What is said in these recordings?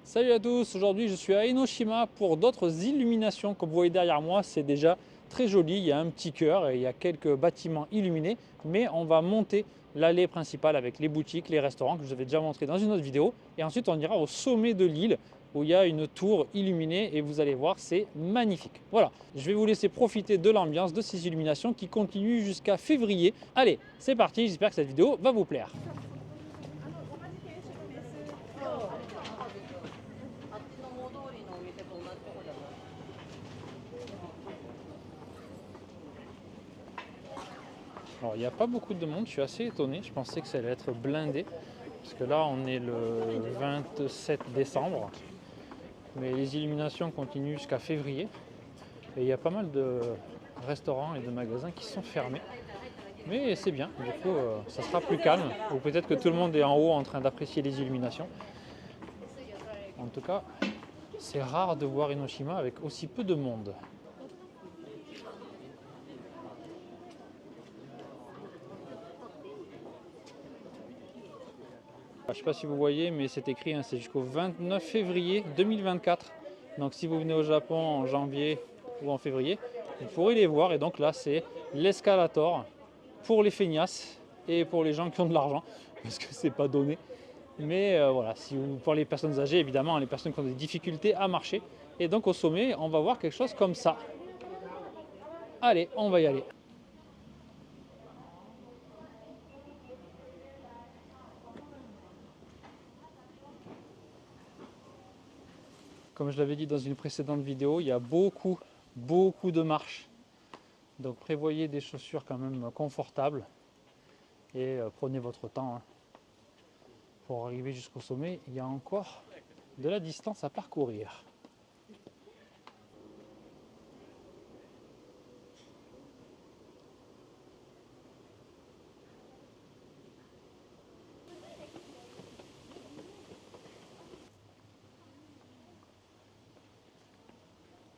Salut à tous, aujourd'hui je suis à Enoshima pour d'autres illuminations. Comme vous voyez derrière moi, c'est déjà très joli, il y a un petit cœur et il y a quelques bâtiments illuminés, mais on va monter l'allée principale avec les boutiques, les restaurants que je vous avais déjà montré dans une autre vidéo, et ensuite on ira au sommet de l'île où il y a une tour illuminée et vous allez voir, c'est magnifique. Voilà, je vais vous laisser profiter de l'ambiance de ces illuminations qui continuent jusqu'à février. Allez, c'est parti, j'espère que cette vidéo va vous plaire. Alors il n'y a pas beaucoup de monde, je suis assez étonné, je pensais que ça allait être blindé, parce que là on est le 27 décembre, mais les illuminations continuent jusqu'à février, et il y a pas mal de restaurants et de magasins qui sont fermés, mais c'est bien, du coup ça sera plus calme, ou peut-être que tout le monde est en haut en train d'apprécier les illuminations. En tout cas, c'est rare de voir Enoshima avec aussi peu de monde. Je ne sais pas si vous voyez, mais c'est écrit, c'est jusqu'au 29 février 2024. Donc si vous venez au Japon en janvier ou en février, vous pourrez les voir. Et donc là, c'est l'escalator pour les feignasses et pour les gens qui ont de l'argent, parce que c'est pas donné. Mais voilà, si vous, pour les personnes âgées, évidemment, les personnes qui ont des difficultés à marcher. Et donc au sommet, on va voir quelque chose comme ça. Allez, on va y aller. Comme je l'avais dit dans une précédente vidéo, il y a beaucoup de marches. Donc prévoyez des chaussures quand même confortables et prenez votre temps hein. Pour arriver jusqu'au sommet, il y a encore de la distance à parcourir.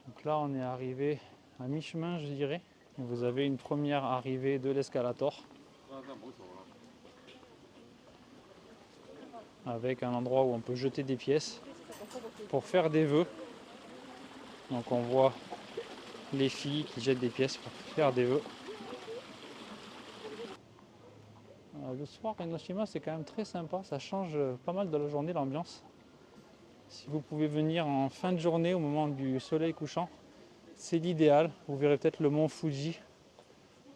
Donc là on est arrivé à mi-chemin je dirais. Vous avez une première arrivée de l'escalator avec un endroit où on peut jeter des pièces pour faire des vœux. Donc on voit les filles qui jettent des pièces pour faire des vœux. Le soir, Enoshima, c'est quand même très sympa. Ça change pas mal de la journée, l'ambiance. Si vous pouvez venir en fin de journée, au moment du soleil couchant, c'est l'idéal. Vous verrez peut-être le mont Fuji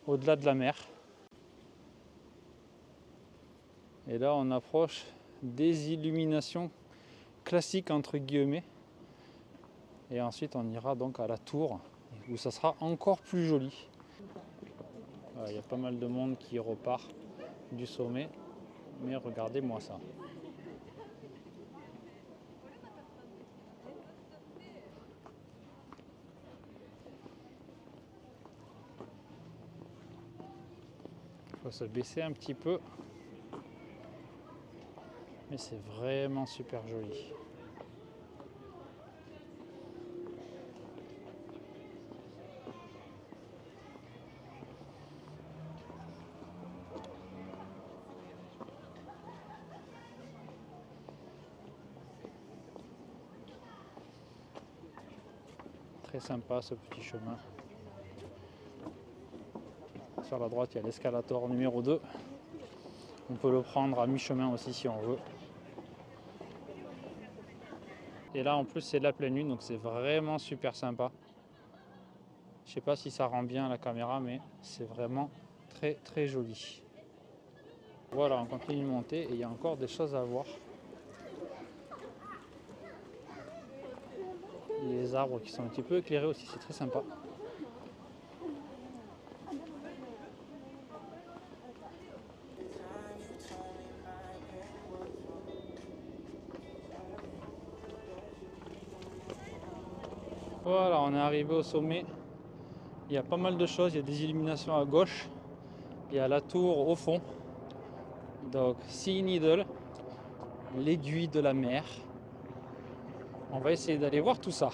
au-delà de la mer. Et là, on approche des illuminations classiques, entre guillemets. Et ensuite, on ira donc à la tour, où ça sera encore plus joli. Il y a pas mal de monde qui repart du sommet. Mais regardez-moi ça. Il faut se baisser un petit peu. Mais c'est vraiment super joli. Très sympa ce petit chemin. Sur la droite, il y a l'escalator numéro 2. On peut le prendre à mi-chemin aussi si on veut. Et là, en plus, c'est la pleine lune, donc c'est vraiment super sympa. Je sais pas si ça rend bien à la caméra, mais c'est vraiment très joli. Voilà, on continue de monter et il y a encore des choses à voir. Les arbres qui sont un petit peu éclairés aussi, c'est très sympa. Voilà, on est arrivé au sommet. Il y a pas mal de choses, il y a des illuminations à gauche. Il y a la tour au fond. Donc, Sea Needle, l'aiguille de la mer. On va essayer d'aller voir tout ça.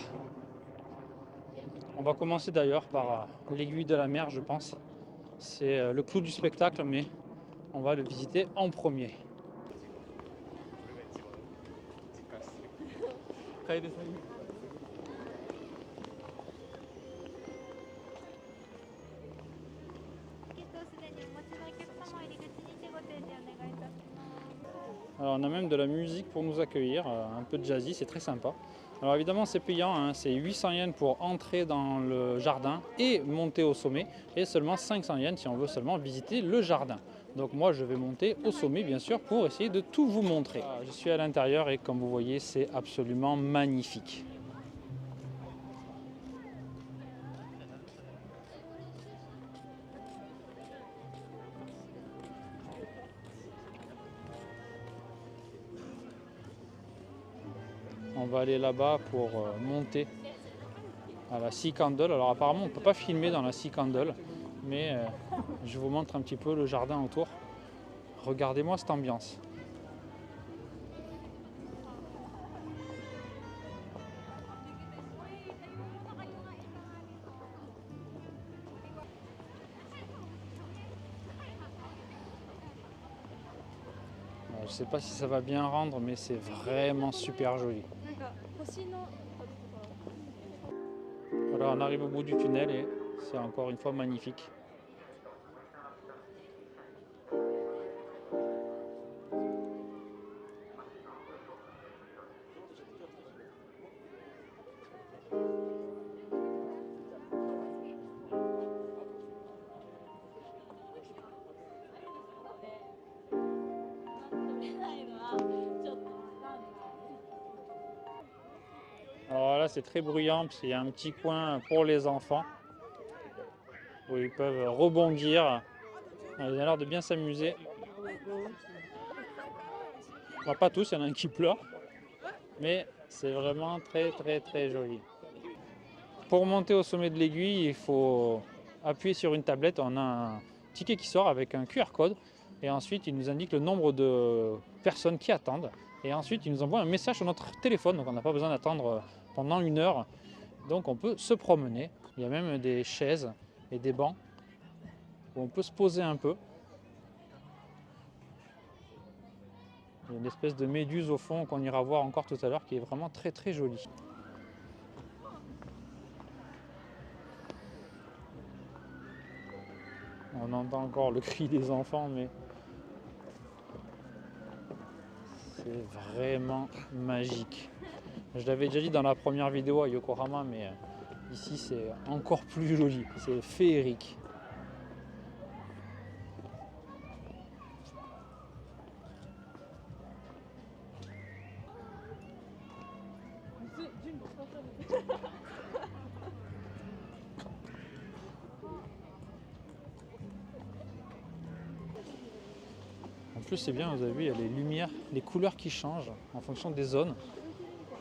On va commencer d'ailleurs par l'aiguille de la mer, je pense. C'est le clou du spectacle, mais on va le visiter en premier. Alors on a même de la musique pour nous accueillir, un peu de jazzy, c'est très sympa. Alors évidemment c'est payant, hein, c'est 800 yens pour entrer dans le jardin et monter au sommet, et seulement 500 yens si on veut seulement visiter le jardin. Donc moi je vais monter au sommet bien sûr pour essayer de tout vous montrer. Je suis à l'intérieur et comme vous voyez c'est absolument magnifique. On va aller là-bas pour monter à la Sea Candle. Alors apparemment on ne peut pas filmer dans la Sea Candle, mais je vous montre un petit peu le jardin autour. Regardez-moi cette ambiance. Je ne sais pas si ça va bien rendre, mais c'est vraiment super joli. Voilà, on arrive au bout du tunnel et c'est encore une fois magnifique. Alors là c'est très bruyant parce qu'il y a un petit coin pour les enfants où ils peuvent rebondir. Ils ont l'air de bien s'amuser. Enfin, pas tous, il y en a un qui pleure, mais c'est vraiment très joli. Pour monter au sommet de l'aiguille, il faut appuyer sur une tablette. On a un ticket qui sort avec un QR code et ensuite il nous indique le nombre de personnes qui attendent. Et ensuite il nous envoie un message sur notre téléphone, donc on n'a pas besoin d'attendre pendant 1 heure. Donc on peut se promener. Il y a même des chaises et des bancs où on peut se poser un peu. Il y a une espèce de méduse au fond qu'on ira voir encore tout à l'heure qui est vraiment très jolie. On entend encore le cri des enfants, mais c'est vraiment magique. Je l'avais déjà dit dans la première vidéo à Yokohama, mais ici c'est encore plus joli, c'est féerique. En plus c'est bien, vous avez vu, il y a les lumières, les couleurs qui changent en fonction des zones.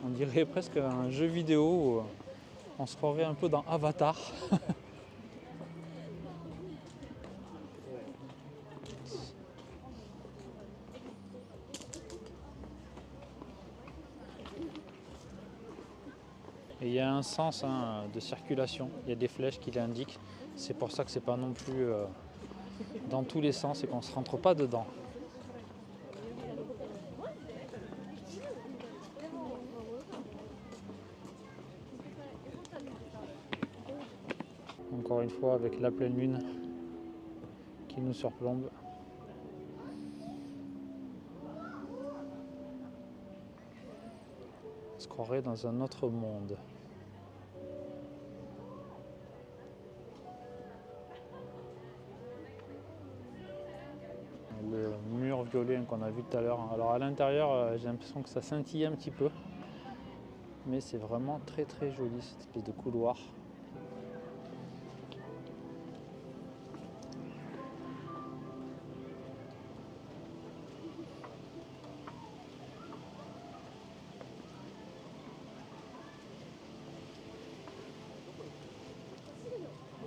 On dirait presque un jeu vidéo où on se croirait un peu dans Avatar. Et il y a un sens de circulation, il y a des flèches qui l'indiquent. C'est pour ça que c'est pas non plus dans tous les sens et qu'on ne se rentre pas dedans. Encore une fois avec la pleine lune qui nous surplombe. On se croirait dans un autre monde. Le mur violet qu'on a vu tout à l'heure. Alors à l'intérieur, j'ai l'impression que ça scintille un petit peu. Mais c'est vraiment très joli cette espèce de couloir.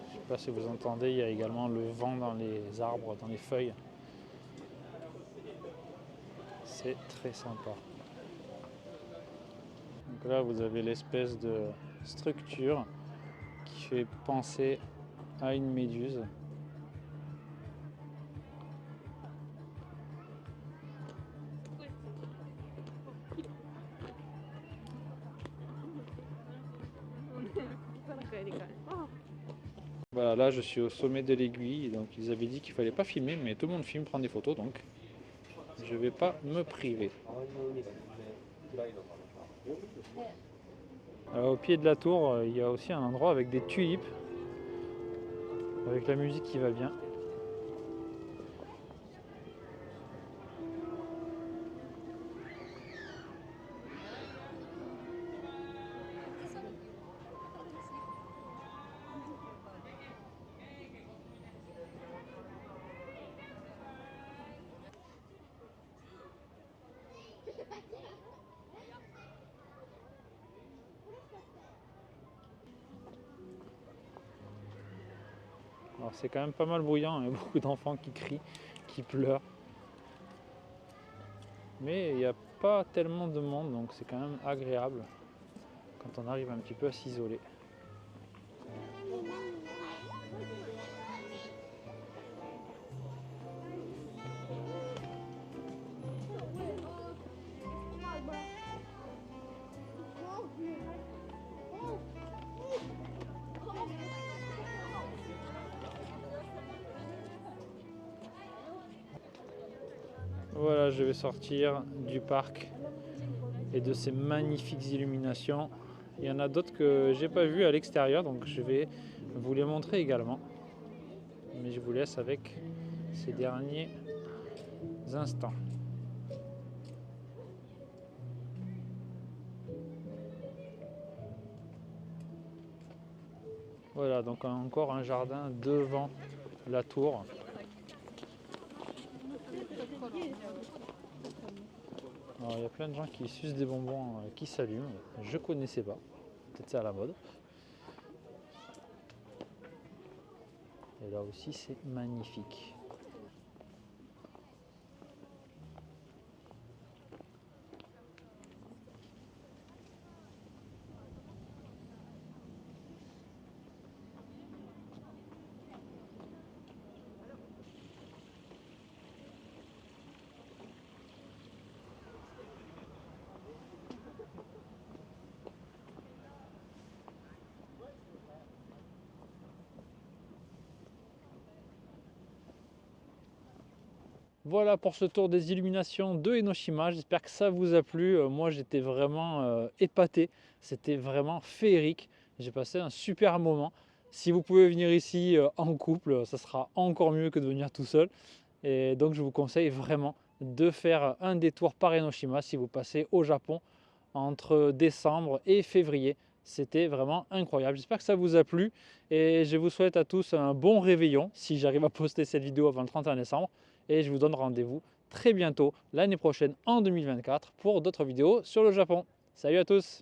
Je ne sais pas si vous entendez, il y a également le vent dans les arbres, dans les feuilles. C'est très sympa. Donc là, vous avez l'espèce de structure qui fait penser à une méduse. Voilà, là je suis au sommet de l'aiguille, donc ils avaient dit qu'il fallait pas filmer, mais tout le monde filme, prend des photos, donc je vais pas me priver. Alors, au pied de la tour, il y a aussi un endroit avec des tulipes, avec la musique qui va bien. Alors c'est quand même pas mal bruyant, il y a beaucoup d'enfants qui crient, qui pleurent. Mais il n'y a pas tellement de monde, donc c'est quand même agréable quand on arrive un petit peu à s'isoler. Voilà, je vais sortir du parc et de ces magnifiques illuminations. Il y en a d'autres que j'ai pas vues à l'extérieur, donc je vais vous les montrer également. Mais je vous laisse avec ces derniers instants. Voilà, donc encore un jardin devant la tour. Alors, il y a plein de gens qui sucent des bonbons qui s'allument. Je connaissais pas. Peut-être c'est à la mode. Et là aussi, c'est magnifique. Voilà pour ce tour des illuminations de Enoshima, j'espère que ça vous a plu. Moi j'étais vraiment épaté, c'était vraiment féerique, j'ai passé un super moment. Si vous pouvez venir ici en couple, ça sera encore mieux que de venir tout seul. Et donc je vous conseille vraiment de faire un détour par Enoshima si vous passez au Japon entre décembre et février. C'était vraiment incroyable. J'espère que ça vous a plu et je vous souhaite à tous un bon réveillon si j'arrive à poster cette vidéo avant le 31 décembre. Et je vous donne rendez-vous très bientôt l'année prochaine en 2024 pour d'autres vidéos sur le Japon. Salut à tous!